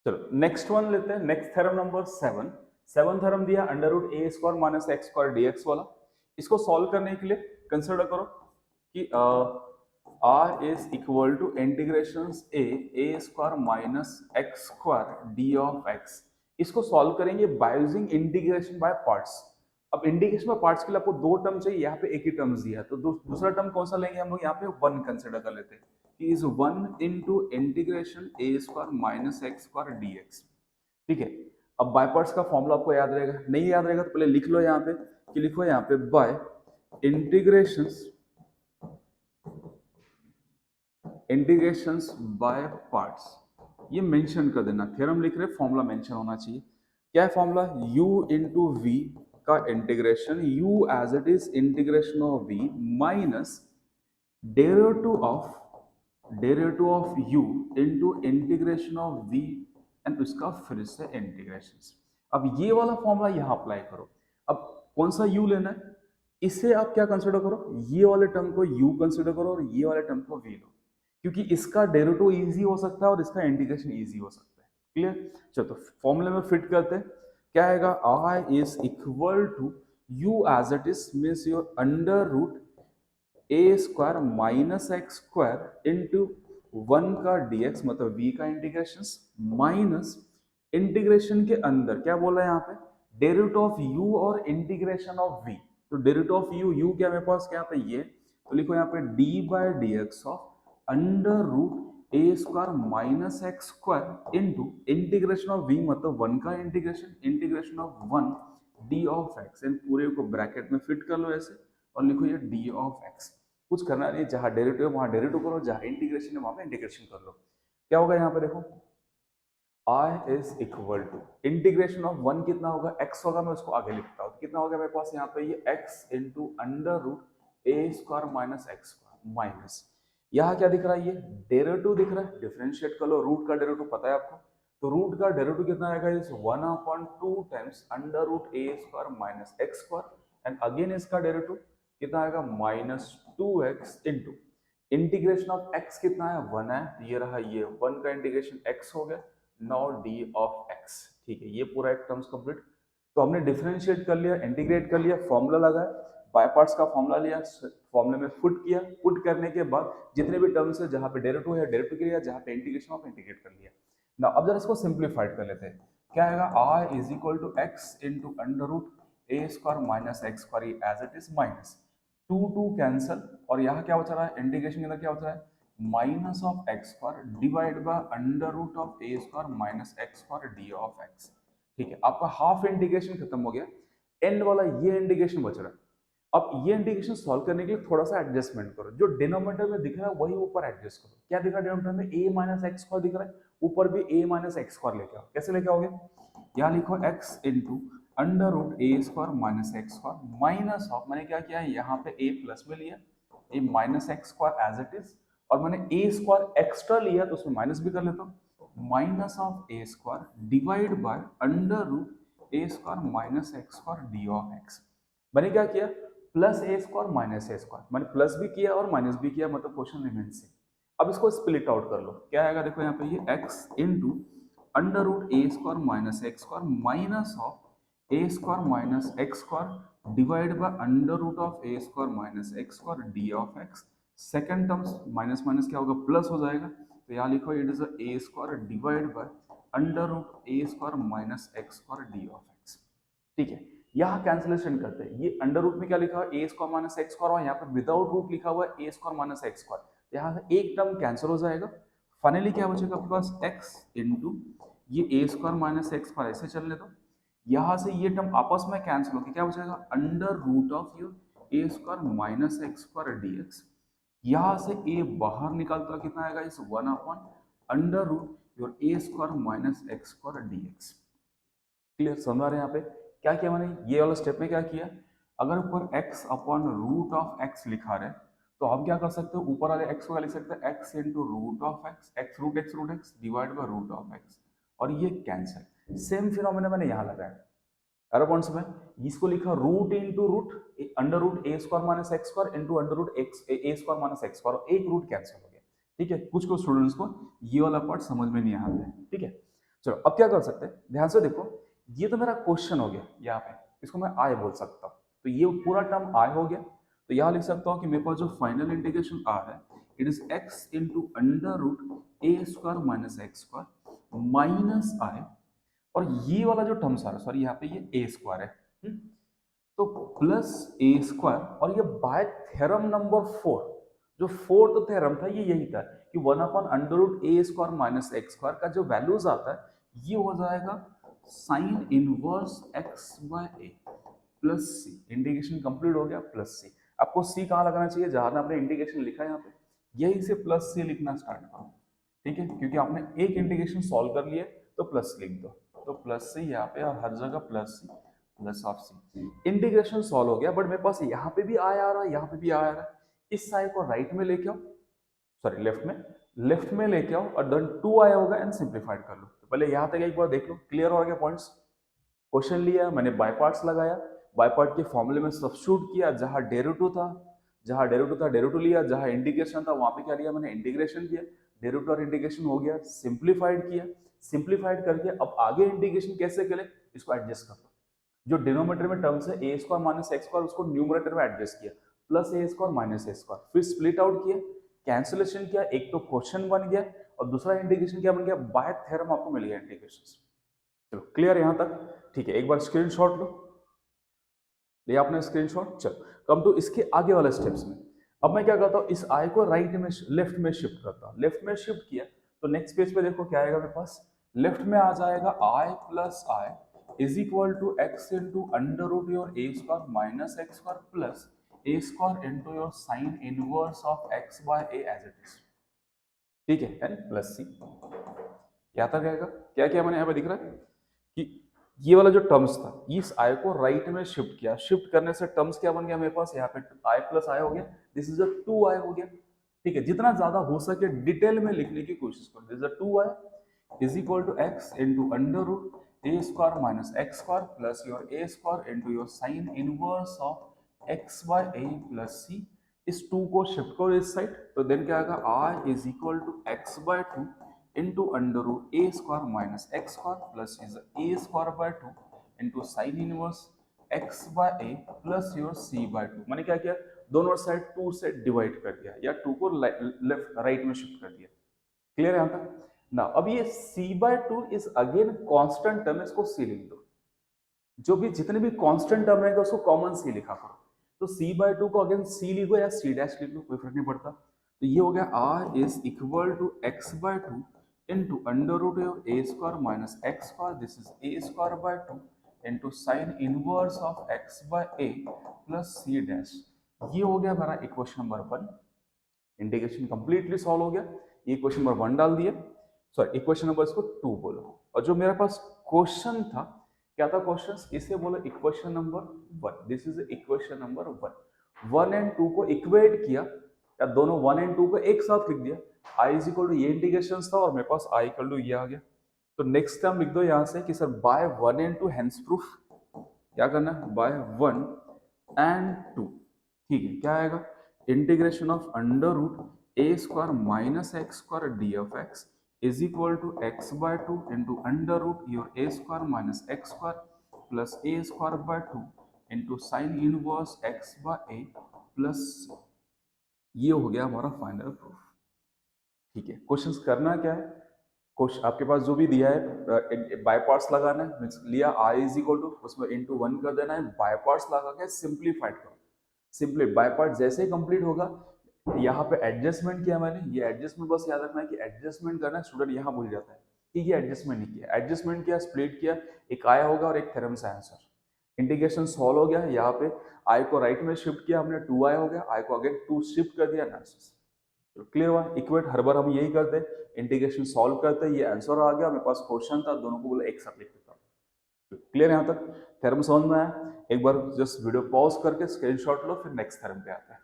चलो next one लेते हैं। Next theorem number 7। Seven theorem दिया अंडर रूट ए square minus x square DX वाला। इसको सॉल्व करने के लिए कंसिडर करो कि r is equal to integration a square minus x square d of x. इसको सॉल्व करेंगे by using integration by parts. अब इंटीग्रेशन बाय पार्ट्स के लिए आपको दो टर्म चाहिए, यहाँ पे एक ही टर्म्स दिया है, तो दूसरा टर्म कौन सा लेंगे हम लोग? यहाँ पे वन कंसिडर कर लेते हैं कि is one into integration a square minus x square d x. ठीक है। अब बाय पार्ट्स का फॉर्मूला आपको याद रहेगा, नहीं याद रहेगा तो पहले लिख लो यहाँ पे कि लिखो यहाँ पे बाय इंटीग्रेशंस बाय पार्ट्स। ये मेंशन कर देना, थ्योरम लिख रहे फॉर्मूला मेंशन होना चाहिए। क्या है फॉर्मूला? u इंटू वी का integration, u as it is integration of v minus derivative of u into integration of v and उसका फिर से इंटीग्रेशन। अब ये वाला फॉर्मूला यहाँ अप्लाई करो। अब कौन सा u लेना है? इसे आप क्या कंसिडर करो, ये वाले टर्म को u कंसिडर करो और ये वाले टर्म को v लो, क्योंकि इसका डेरिवेटिव इजी हो सकता है और इसका इंटीग्रेशन इजी हो सकता है। क्लियर? चलो तो फॉर्मूले में फिट करते हैं। क्या आएगा? i is equal to u as it is means your under root A square minus x square into one का dx मतलब v का इंटीग्रेशन माइनस इंटीग्रेशन के अंदर क्या बोला है यहाँ पे? डेरिवेटिव ऑफ u और इंटीग्रेशन ऑफ v। तो डेरिवेटिव ऑफ u क्या मेरे पास क्या पे? ये तो लिखो यहाँ पे d by dx of under root A square minus x square into integration of v मतलब वन का integration of one d of x, and पूरे को ब्रैकेट में फिट कर लो ऐसे और लिखो ये डी ऑफ एक्स। कुछ करना नहीं, जहां डेरिवेटिव वहां डेरिवेटिव करो, जहां इंटीग्रेशन है वहां पे इंटीग्रेशन कर लो। क्या होगा यहाँ पे देखो, i is equal to integration of one कितना होगा? x होगा, मैं उसको आगे लिखता हूँ। कितना होगा मेरे पास यहाँ पे? ये x इंटू अंडर रूट ए square minus x square minus, यहाँ क्या दिख रहा है? ये डेरिवेटिव दिख रहा है, डिफरेंशिएट कर लो। रूट का डेरिवेटिव पता है आपको, तो रूट का डेरिवेटिव कितना आएगा? इस 1/2 times under root A square minus x square, and again इसका डेरिवेटिव कितना आएगा? -2x into integration of x कितना है? 1 है, ये रहा, ये 1 का इंटीग्रेशन x हो गया, नाउ d ऑफ x। ठीक है, ये पूरा एक टर्म्स कंप्लीट। तो हमने डिफरेंशिएट कर लिया, इंटीग्रेट कर लिया, फॉर्मूला लगाया, बाय पार्ट्स का फॉर्मूला लिया, फॉर्मूले में पुट किया। पुट करने के बाद जितने भी टर्म्स है, जहां पे डेरिवेटिव है डेरिवेटिव किया, जहां पे इंटीग्रेशन ऑफ इंटीग्रेट कर लिया। नाउ अब जरा इसको सिंप्लीफाइड कर लेते हैं। क्या आएगा? i is equal to x into under root A square minus x square as it is minus 2 cancel, और यहाँ क्या बचा रहा है? इंटीग्रेशन के अंदर क्या बचा है? Minus of x square divide by under root of a square minus x square d of x. ठीक है, आपका हाफ इंटीग्रेशन खत्म हो गया, एंड वाला ये इंटीग्रेशन बच रहा है। अब ये इंटीग्रेशन सॉल्व करने के लिए थोड़ा सा एडजस्टमेंट करो। जो डिनोमिनेटर में दिख रहा है वही ऊपर एडजस्ट करो। क्या दिख रहा है डिनोमिनेटर में? a माइनस एक्स स्क्वायर दिख रहा है, ऊपर भी a माइनस एक्स स्क्वायर लेके आओ। कैसे लेके आओगे? यहाँ लिखो x into under root A square minus x square minus of, मैंने क्या किया है यहाँ पे a प्लस में लिया, a minus x square as it is, और मैंने a स्क्वायर एक्स्ट्रा लिया तो उसमें माइनस भी कर लेता हूँ, minus of a square divide by under root A square minus x square d of x. मैंने क्या किया? Plus A square minus a square, मैंने प्लस भी किया और माइनस भी किया, मतलब क्वेश्चन रिमेन सेम। अब इसको स्प्लिट आउट कर लो। क्या आएगा देखो यहाँ पे? ये x into under root A square minus x square minus of a square minus x square divide by under root of a square minus x square d of x. Second terms minus minus क्या होगा? Plus हो जाएगा, तो यहाँ लिखो it is a square divide by under root A square minus x square d of x. ठीक है, यहाँ कैंसिलेशन करते हैं। ये अंडर रूट में क्या लिखा हुआ? ए स्क्वायर माइनस एक्स स्क्वायर, और यहाँ पे विदाउट रूट लिखा हुआ है ए स्क्वायर माइनस एक्स स्क्वायर। यहाँ से एक टर्म कैंसिल हो जाएगा, फाइनली क्या बचेगा आपके पास? x इंटू ये ए स्क्वायर माइनस एक्स स्क्वायर, ऐसे चलने दो। यहाँ से ये टर्म आपस में कैंसिल होकर क्या बचेगा? Under root of your A square minus x square d x. यहाँ से a बाहर निकालता कितना आएगा? इस 1 under root your A square minus x square d x. Clear? समझ आ रहे हैं यहाँ पे क्या किया मैंने? ये वाला स्टेप में क्या किया? अगर ऊपर x upon root of x लिखा रहे तो हम क्या कर सकते हो? ऊपर वाले x को क्या लिख सकते हैं? x into root of x root x divide by root of x, और ये कैंसिल। सेम फिनोमेना मैंने यहाँ लगाया अरबॉन्ड्स में, इसको लिखा root into root under root A square minus x square into under root X A square minus x square, एक root cancel हो गया। ठीक है, कुछ कुछ स्टूडेंट्स को ये वाला पार्ट समझ में नहीं आता है। ठीक है, चलो अब क्या कर सकते हैं, ध्यान से देखो, ये तो मेरा क्वेश्चन हो गया यहाँ पे, इसको मैं आई बोल सकता हूँ, तो ये पूरा टर्म आई हो गया। तो यहाँ लिख सकता हूँ कि मेरे पास जो फाइनल इंटीग्रेशन आ रहा है it is X into under root A square minus x square minus I, और ये वाला जो टर्म्स आ रहा है, सॉरी यहाँ पे ये ए स्क्वायर है, तो प्लस ए स्क्वायर, और ये बाय थ्योरम नंबर 4, जो फोर्थ थ्योरम था ये यही था कि 1/√a² माइनस एक्स स्क्वायर का जो वैल्यूज आता है ये हो जाएगा साइन इनवर्स x बाय ए प्लस सी। इंटीग्रेशन कंप्लीट हो गया, प्लस सी। आपको सी कहाँ लगाना चाहिए, जहां आपने इंटीग्रेशन लिखा है यहाँ पे, यही से प्लस सी लिखना स्टार्ट करो, ठीक है, क्योंकि आपने एक इंटीग्रेशन सॉल्व कर लिया तो प्लस लिख दो, तो प्लस सी यहाँ पे, और हर जगह plus C plus of C. Integration solve हो गया, बट मेरे पास यहाँ पे भी आया आ रहा है, यहाँ पे भी आया आ रहा है। इस साइड को राइट में लेके आओ, सॉरी लेफ्ट में लेके आओ, और देन 2 आया होगा एंड सिंप्लीफाइड कर लो। तो पहले यहाँ तक एक बार देख लो, क्लियर हो गया पॉइंट्स। क्वेश्चन लिया मैंने, बाय पार्ट्स लगाया, बाय पार्ट के फॉर्मूले में सब्स्टिट्यूट किया, जहां डेरिवेटिव था, डेरिवेटिव लिया, जहां इंटीग्रेशन था वहां पे क्या लिया मैंने, इंटीग्रेशन किया, डेरिवेटिव और इंटीग्रेशन हो गया, सिंप्लीफाइड किया, सिंप्लीफाइड करके अब आगे इंटीग्रेशन कैसे करें, इसको एडजस्ट कर लो। जो डिनोमिनेटर में टर्म्स है ए स्क्वायर माइनस एक्स स्क्वायर, उसको न्यूमरेटर में एडजस्ट किया, plus A square minus a square, फिर स्प्लिट आउट किया, कैंसिलेशन किया, एक तो क्वेश्चन बन गया और दूसरा इंटीग्रेशन क्या बन गया, बाय थ्योरम आपको मिल गया इंटीग्रेशन। चलो क्लियर यहां तक, ठीक है। एक बार स्क्रीनशॉट लो, लिया आपने स्क्रीनशॉट। चलो कम टू इसके आगे वाले स्टेप्स में। अब मैं क्या करता हूँ, इस आई को राइट में लेफ्ट में शिफ्ट करता हूँ, लेफ्ट में शिफ्ट किया तो नेक्स्ट पेज पे देखो क्या आएगा मेरे पास, लेफ्ट में आ जाएगा I plus I is equal to X into under root your A square minus x square plus A square into your sine inverse of X by A as it is, ठीक है, and plus सी। क्या तक आएगा, क्या क्या मैंने यहाँ पे दिख रहा है कि ये वाला जो टर्म्स था इस आई को राइट में शिफ्ट किया, शिफ्ट करने से टर्म्स क्या बन गया मेरे पास, यहाँ पे आई प्लस आई हो गया, दिस इज अ 2i हो गया, ठीक है। जितना ज्यादा हो सके डिटेल में लिखने की कोशिश करो। This is a 2i is equal to X into under root A square minus x square plus your A square into your sine inverse of X by A plus C. इस 2 को shift करो इस side, तो then क्या आएगा, I is equal to x by 2 into under root a square minus x square plus is a square by 2 into sin inverse x by a plus your c by 2। मैंने क्या किया, दोनों side 2 से divide कर दिया या 2 को left right में शिफ्ट कर दिया। क्लियर है यहाँ तक ना। अब ये c by 2 is again constant term, इसको c लिख दो। जो भी जितने भी कांस्टेंट टर्म रहेगा उसको कॉमन c लिखा करो, तो c by 2 को अगेन c लिखो या c डैश लिख लो, कोई फर्क नहीं पड़ता। तो ये हो गया r is equal to x by 2 into under root of a square minus x square, this is a square by 2 into sin inverse of x by a plus c dash। ये हो गया मेरा equation number 1, integration completely solve हो गया। ये equation number 1 डाल दिया, sorry equation number इसको 2 बोलो। और जो मेरे पास क्वेश्चन था, क्या था क्वेश्चन, इसे बोलो equation number 1, this is equation number 1। 1 and 2 को इक्वेट किया, या दोनों 1 एंड 2 को एक साथ लिख दिया, आई इज इक्वल टू ये इंटीग्रेशन था और मेरे पास आई इक्वल टू ये आ गया। तो नेक्स्ट टर्म लिख दो यहाँ से कि sir by 1 and 2 hence proof क्या करना है, बाय 1 एंड 2, ठीक है। क्या आएगा, integration of under root A square minus x square d of x is equal to x by 2 into under root your A square minus x square plus A square by 2 into sine inverse x by A plus. ये हो गया हमारा final proof, ठीक है। Questions करना क्या है, question आपके पास जो भी दिया है बाय पार्ट्स लगाना है, मींस लिया आई इज इक्वल टू उसमें इनटू 1 कर देना है, बाय पार्ट्स लगा के सिंप्लीफाइड करो। सिंपली बाय पार्ट जैसे ही कंप्लीट होगा, यहाँ पे एडजस्टमेंट किया मैंने, ये एडजस्टमेंट बस याद रखना है कि एडजस्टमेंट करना, स्टूडेंट यहाँ भूल जाता है कि ये एडजस्टमेंट नहीं किया, एडजस्टमेंट किया, स्प्लिट किया, एक आया होगा और एक थ्योरम से आंसर। इंटीग्रेशन सॉल्व हो गया, यहाँ पे आई को राइट में शिफ्ट किया हमने, 2 आया हो गया, आई को अगेन 2 शिफ्ट कर दिया, आंसर। तो क्लियर हुआ, इक्वेट हर बार हम यही करते हैं, इंटीग्रेशन सॉल्व करते हैं, ये आंसर आ गया, मेरे पास क्वेश्चन था, दोनों को बोला एक साथ लिख देता हूँ। क्लियर यहाँ तक, थ्योरम समझ में आया। एक बार जस्ट वीडियो पॉज करके स्क्रीनशॉट लो, फिर नेक्स्ट थ्योरम पे आता है।